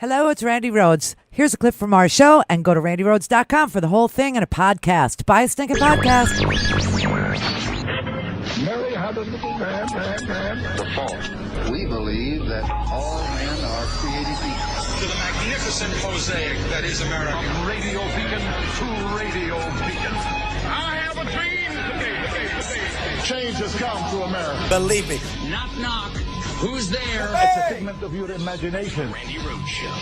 Hello, it's Randi Rhodes. Here's a clip from our show, and go to randyrhodes.com for the whole thing and a podcast. Buy a stinking podcast. Mary had a little man. The fall. We believe that all men are created equal. To the magnificent mosaic that is America. From radio beacon to radio beacon. I have a dream today. Change has come to America. Believe me. Knock, knock. Who's there? It's a figment of your imagination. Randi Rhodes Show.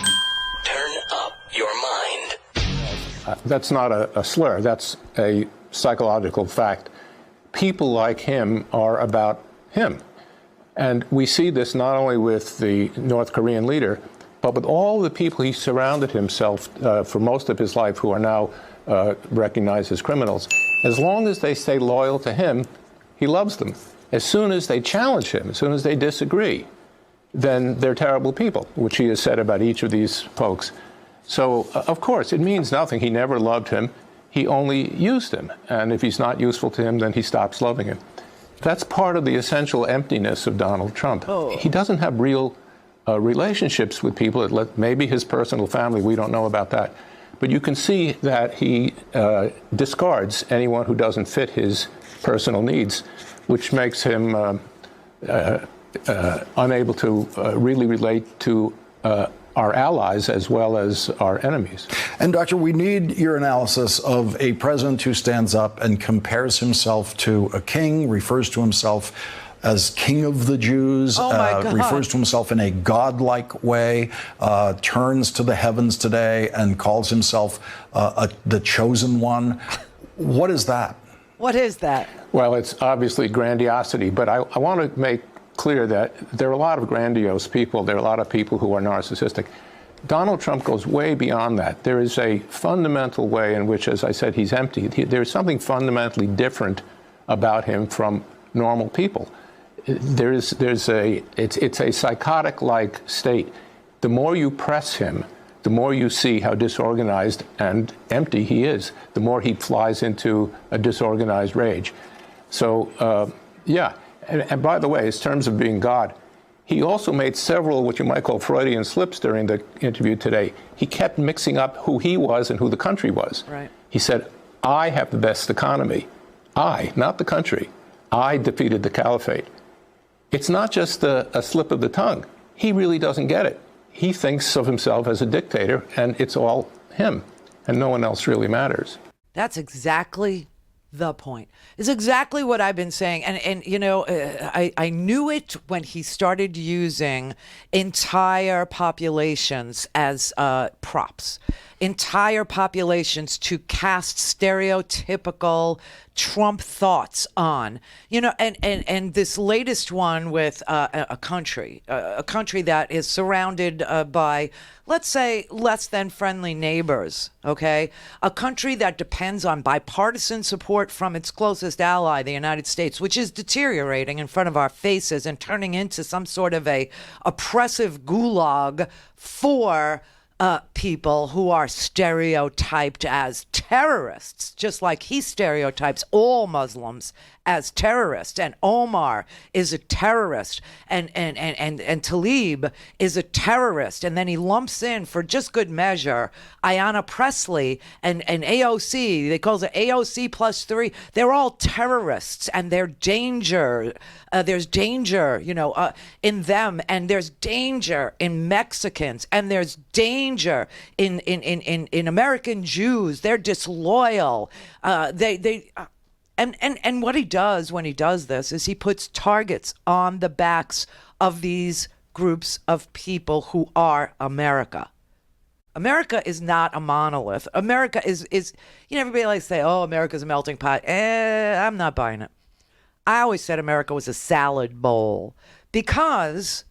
Turn up your mind. That's not a slur. That's a psychological fact. People like him are about him. And we see this not only with the North Korean leader, but with all the people he surrounded himself for most of his life who are now recognized as criminals. As long as they stay loyal to him, he loves them. As soon as they challenge him, as soon as they disagree, then they're terrible people, which he has said about each of these folks. So, of course, it means nothing. He never loved him. He only used him. And if he's not useful to him, then he stops loving him. That's part of the essential emptiness of Donald Trump. He doesn't have real relationships with people. Maybe his personal family, we don't know about that. But you can see that he discards anyone who doesn't fit his personal needs, which makes him unable to really relate to our allies as well as our enemies. And Doctor, we need your analysis of a president who stands up and compares himself to a king, refers to himself as King of the Jews, refers to himself in a godlike way, turns to the heavens today and calls himself the chosen one. What is that? What is that? Well, it's obviously grandiosity, but I want to make clear that there are a lot of grandiose people. There are a lot of people who are narcissistic. Donald Trump goes way beyond that. There is a fundamental way in which, as I said, he's empty. There's something fundamentally different about him from normal people. It's a psychotic-like state. The more you press him, the more you see how disorganized and empty he is, the more he flies into a disorganized rage. So, yeah. And by the way, in terms of being God, he also made several what you might call Freudian slips during the interview today. He kept mixing up who he was and who the country was. Right. He said, I have the best economy. I, not the country. I defeated the caliphate. It's not just a slip of the tongue. He really doesn't get it. He thinks of himself as a dictator, and it's all him, and no one else really matters. That's exactly the point. It's exactly what I've been saying. And you know, I knew it when he started using entire populations as props. Entire populations to cast stereotypical Trump thoughts on, you know, and this latest one with a country that is surrounded by, let's say, less than friendly neighbors, okay? A country that depends on bipartisan support from its closest ally, the United States, which is deteriorating in front of our faces and turning into some sort of a oppressive gulag for people who are stereotyped as terrorists, just like he stereotypes all Muslims as terrorists. And Omar is a terrorist, and Tlaib is a terrorist. And then he lumps in, for just good measure, Ayanna Pressley and AOC. They call it AOC +3. They're all terrorists, and there's danger, you know, in them, and there's danger in Mexicans, and there's danger in American Jews. They're disloyal. And what he does when he does this is he puts targets on the backs of these groups of people who are America. America is not a monolith. America is you know, everybody likes to say, oh, America's a melting pot. I'm not buying it. I always said America was a salad bowl because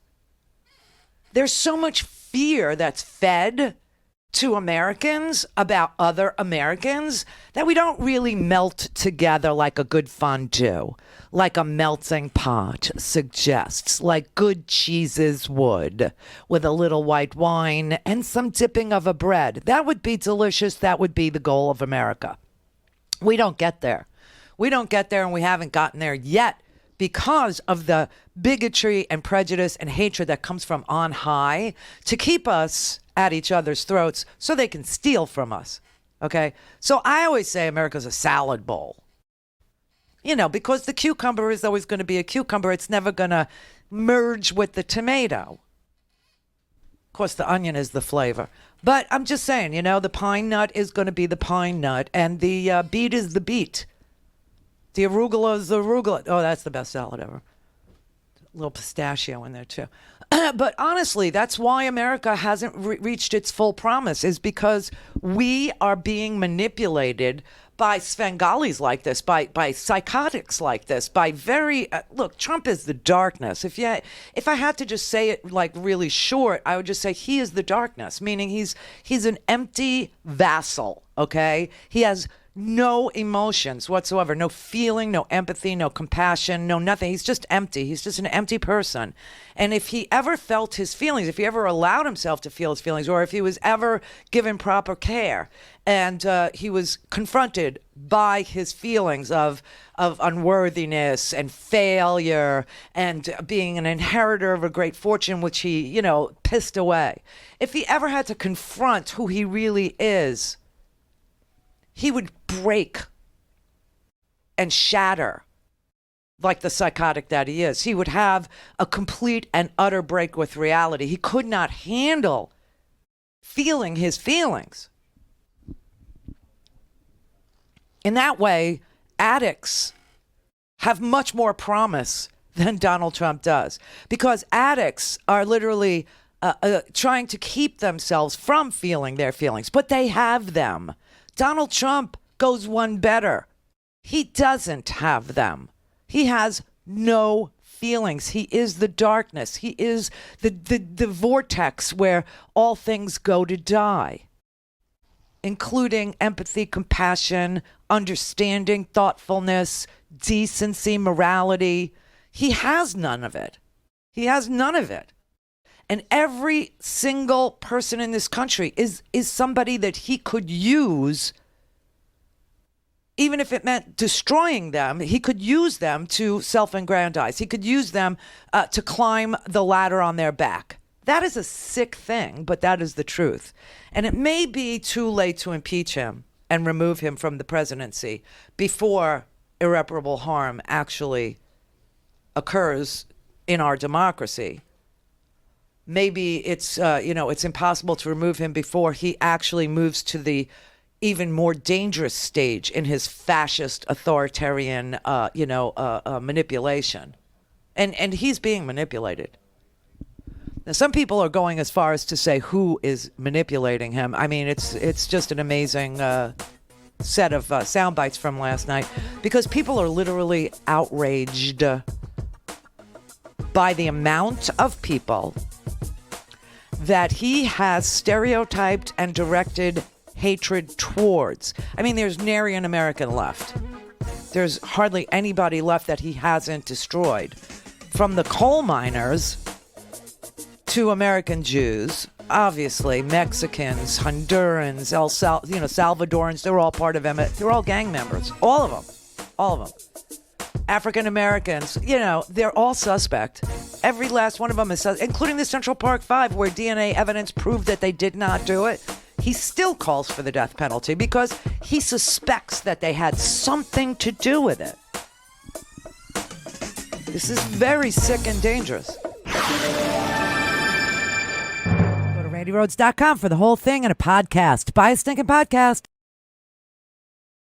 there's so much fear that's fed to Americans about other Americans that we don't really melt together like a good fondue, like a melting pot suggests, like good cheeses would, with a little white wine and some dipping of a bread. That would be delicious. That would be the goal of America. We don't get there. We don't get there, and we haven't gotten there yet because of the bigotry and prejudice and hatred that comes from on high to keep us at each other's throats so they can steal from us. Okay? So I always say America's a salad bowl. You know, because the cucumber is always going to be a cucumber. It's never going to merge with the tomato. Of course, the onion is the flavor. But I'm just saying, you know, the pine nut is going to be the pine nut, and the beet is the beet. The arugula is the arugula. Oh, that's the best salad ever. A little pistachio in there, too. But honestly, that's why America hasn't reached its full promise, is because we are being manipulated by Svengalis like this, by psychotics like this, by very look. Trump is the darkness. If I had to just say it like really short, I would just say he is the darkness. Meaning he's an empty vassal. Okay, he has no emotions whatsoever, no feeling, no empathy, no compassion, no nothing. He's just empty. He's just an empty person. And if he ever felt his feelings, if he ever allowed himself to feel his feelings, or if he was ever given proper care and he was confronted by his feelings of unworthiness and failure and being an inheritor of a great fortune, which he, you know, pissed away. If he ever had to confront who he really is, he would break and shatter like the psychotic that he is. He would have a complete and utter break with reality. He could not handle feeling his feelings. In that way, addicts have much more promise than Donald Trump does, because addicts are literally trying to keep themselves from feeling their feelings, but they have them. Donald Trump goes one better. He doesn't have them. He has no feelings. He is the darkness. He is the vortex where all things go to die, including empathy, compassion, understanding, thoughtfulness, decency, morality. He has none of it. He has none of it. And every single person in this country is somebody that he could use, even if it meant destroying them. He could use them to self-aggrandize. He could use them to climb the ladder on their back. That is a sick thing, but that is the truth. And it may be too late to impeach him and remove him from the presidency before irreparable harm actually occurs in our democracy. Maybe it's it's impossible to remove him before he actually moves to the even more dangerous stage in his fascist authoritarian manipulation, and he's being manipulated. Now, some people are going as far as to say who is manipulating him. I mean, it's just an amazing set of sound bites from last night, because people are literally outraged by the amount of people that he has stereotyped and directed hatred towards. I mean, there's nary an American left. There's hardly anybody left that he hasn't destroyed. From the coal miners to American Jews, obviously, Mexicans, Hondurans, Salvadorans, they're all part of him. They're all gang members. All of them. African Americans, they're all suspect. Every last one of them is suspect, including the Central Park Five, where DNA evidence proved that they did not do it. He still calls for the death penalty because he suspects that they had something to do with it. This is very sick and dangerous. Go to RandiRhodes.com for the whole thing and a podcast. Buy a stinking podcast.